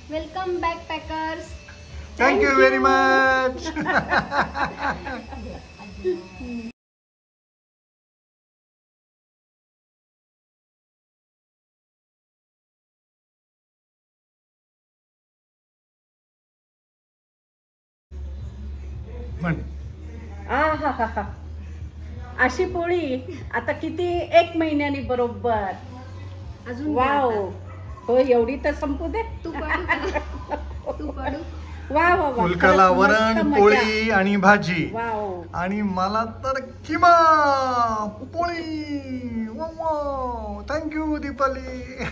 Welcome back packers. Thank you very much. म्हण. आहाहाहा. अशी पोळी आता किती 1 महिन्यानी बरोबर. अजून वाव. हो एवढी तर संपू दे. तू पाडू. तू पाडू. वा वा वा. फुलकाला खरंच मस्त वरण मजा. पोळी आणि भाजी वाव. आणि मला तर किमा पोळी. थँक्यू दीपाली.